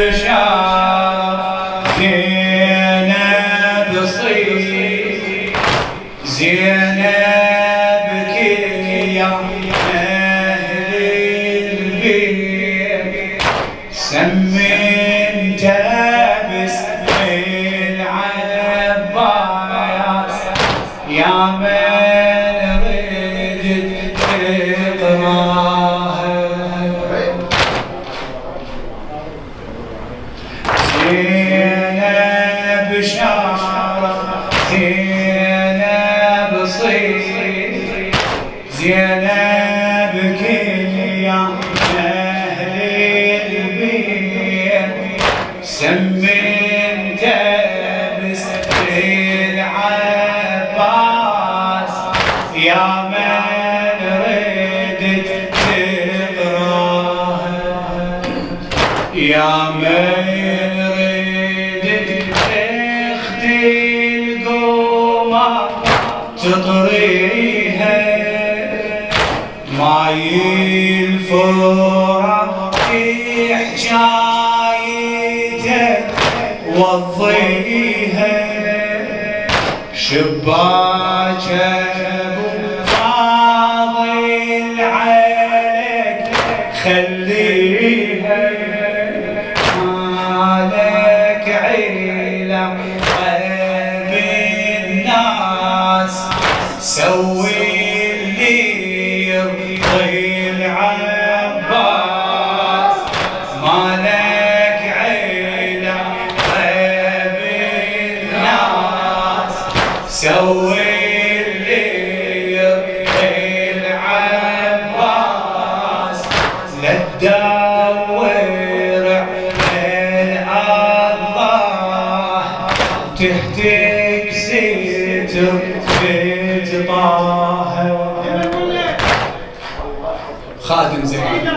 بشرف زينب صير زينب كي يا أهل البيت سمنت باسم العباس يا من ردت تقراه زينب شرف زينب صير زينب كي يا أهل البيت سمنت باسم العباس يا من ردت تقراه يا من تطريها ماي الفرح في حجايته وضيها شباك ابو فاضل عليك خليها مالك عيله سوي اللي يرضي العباس مالك عيلة طيب الناس سوي اللي يرضي العباس لا تدور على الله تهتك ستر خادم زينب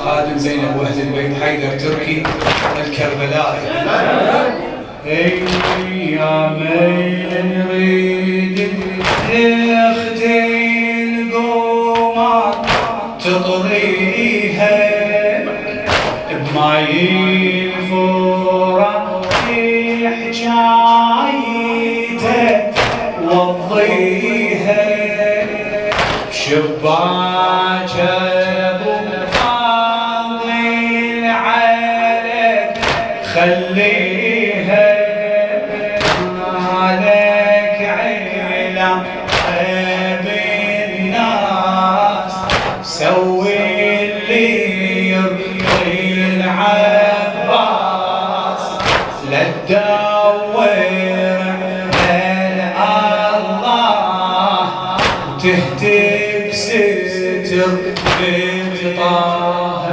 خادم زينب واهل البيت حيدر تركي الكربلائي يا من يريد اختين قومات تطريها بماي الفورة في حجايته وضيها شباك ابو فاضل عليك خليها مالك عيلة طيب الناس سوي اللي يرضي العباس لا تدور تهتك ستر بنت طه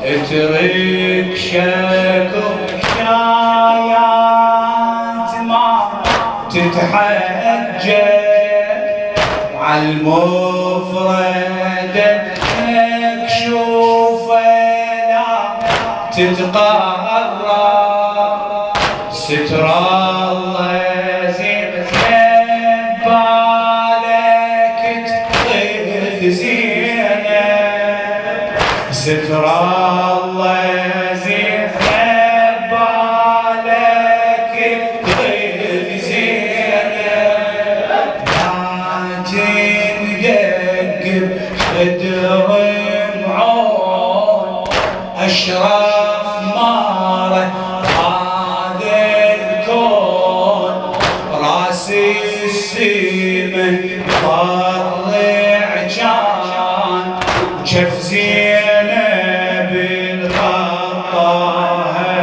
اترك شكو حكايات ما تتحجى عالمفردة مكشوفة لا تتقرى ستر الله زين ستر الله زين بالك تغيب زينب لا تندقب خدر معون اشرف ماره هذا الكون راس السمن طلع جان شف زينب الغطاها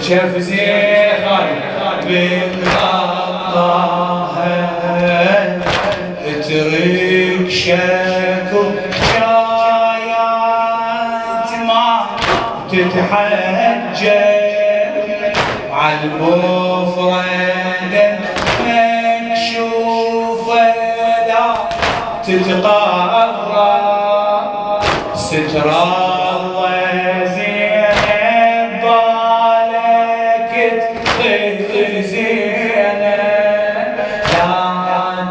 شف زينب الغطاها اترك شكو حكايات ما تتحجى عالمفردة مكشوفة لا تتقرى ستر الله زينب بالك تغيب زينب لا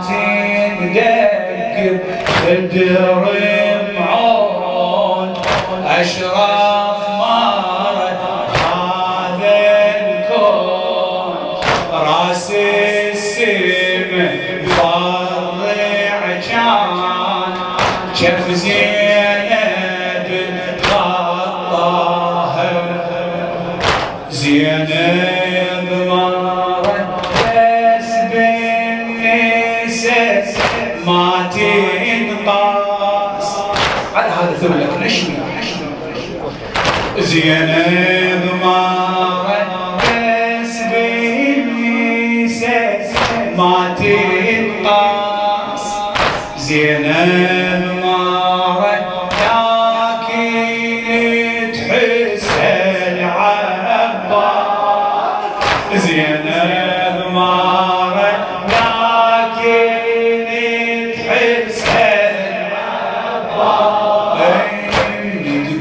تندقب خدر معون أشرف مرض هذا الكون راس السما فرع كان شف زينب غطاها زينب مرض بس بالنساء ما تنقاس على هذا ثلك نشمي زينب مرض بس بالنساء ما تنقاس زينب مرض لكن تحس العباس زينب مرض لكن تحس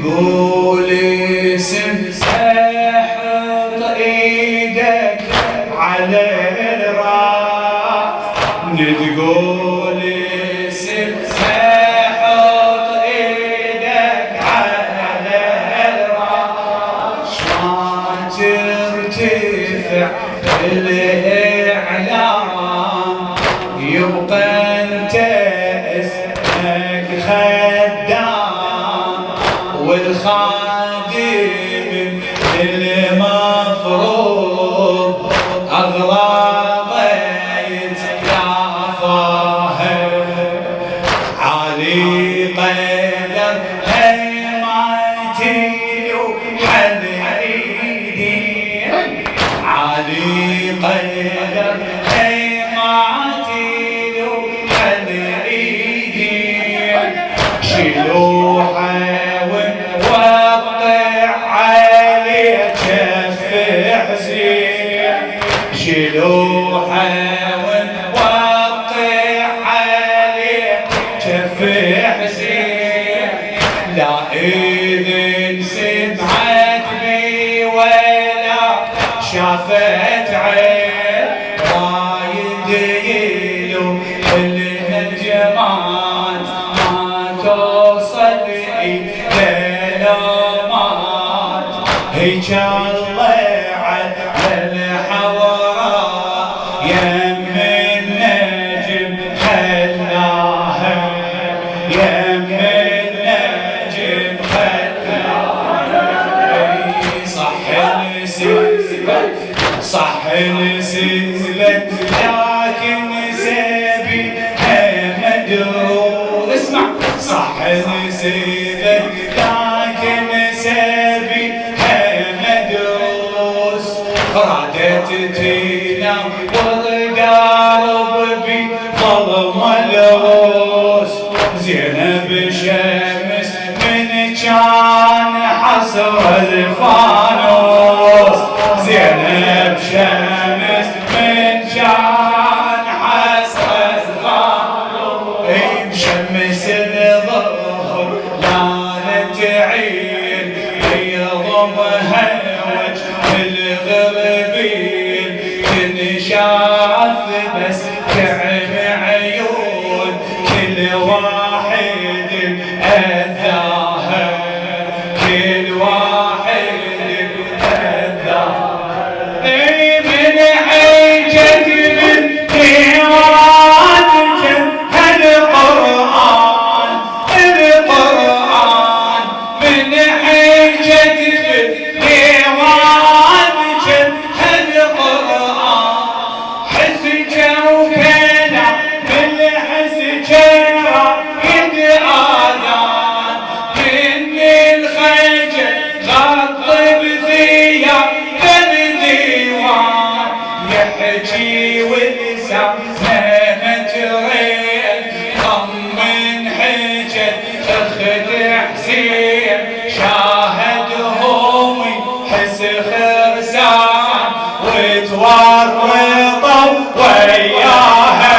تقول اسم احط ايدك على الراس تقول اسم احط ايدك على الراس ما ترتفع الاعلام يبقى انت اسمك خدام والخادم المفروض أغلى ضيت يا فاهم علي قدر هيمتي وحل ايدي علي قدر هيمتي وحل ايدي شلوحه شلوحه ونوقع عليه جف حسين لا إذن سمعت بي ولا شافت عين رايد يلو الهجمات ما توصل إلى لومات هيك الله على الحوراء يم النجم خلاها يم النجم خلاها صح نسيبك صح نسيبك لكن سبي مدروس اسمع صح نسيبك لكن سبي مدروس رادت تنام والقلب بي ظلم الروس زينب شمس من كان حصر الفانوس زينب شمس من كان حصر الفانوس بشمس الظهر لا تعين يضمها وجه الغربين تنشاف بس تعم عيون كل واحد أذاها كل واحد أذاها من حجة من ديوان هالقرآن القرآن من حجة من ديوان هالقرآن حس جوكنا بالحس جرى يد آذان من الخجل غط بثياب بالديوان يحكي ولسانه مترين طمن حجل اخت حسين شاهدهم حس خرسان وتورطوا وياها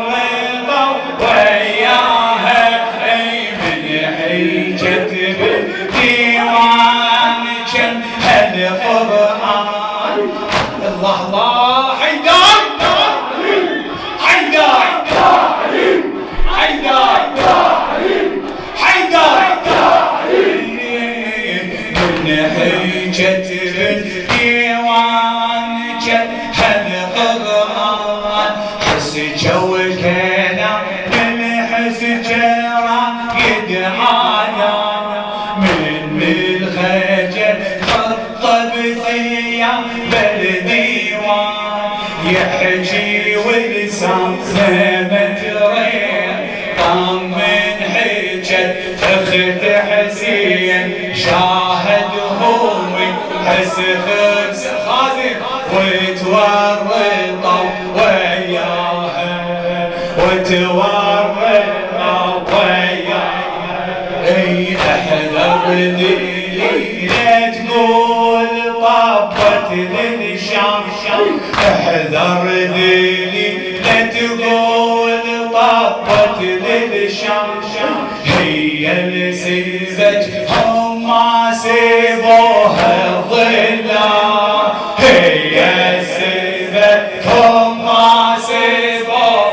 وتورطوا وياها من حجة بالديوان كان هالقرآن الله الله حيدر حيدر يحكي ولسانه مترين طمن حجت اخت حسين شاهدهم حس خبز خازن وتورطوا وياها اي احذر ذي لا تقول طبت للشام احذر ذي لا تقول طبت للشام هي اللي سيبتهم ما سيبوها الظلام هي سيبتهم ما سيبوها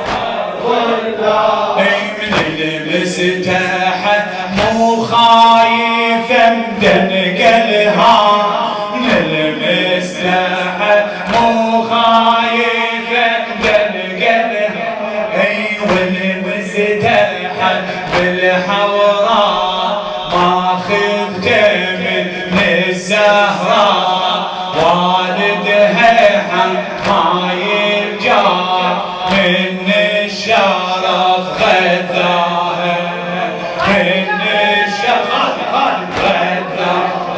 الظلام من المستحى مو خايفة مدن قلها من المستحى مو خايفة مدن قلها اي والمستحى بالحوراء ما خفت من الزهراء والدها ما يرجع من الشرف غذاها من الشرف غذاها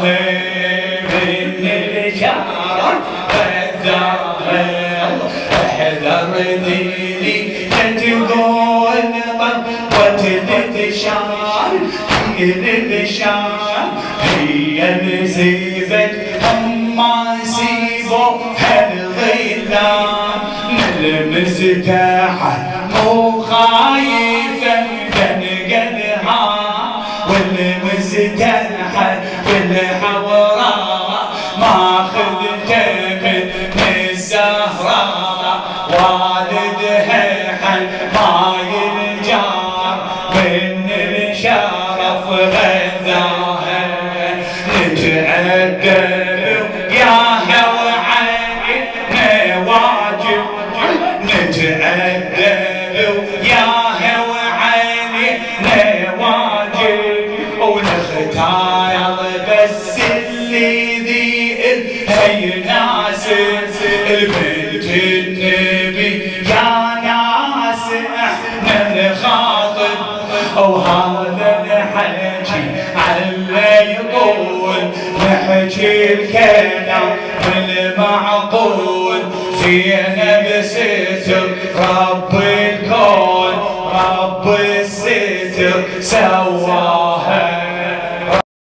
من الشرف غذاها احذر ذيلي لا تقول طبت للشام هي للشام هي اللي سيبت ما سيبوا هالظلام المستحى مو خايفة تنقلها والمستحى بالحوراء ما خذت من الزهراء والدها ما يلجار من الشرف غذاها نتعدل ياها وعينا واجب نتعدل ياها وعينا واجب ونختار بس اللي ذي هي ناس البنت النبي يا ناس احنا نخاطب وهذا الحكي على يطول نحكي الكلام والمعقول زينب ستر رب الكون رب الستر سوى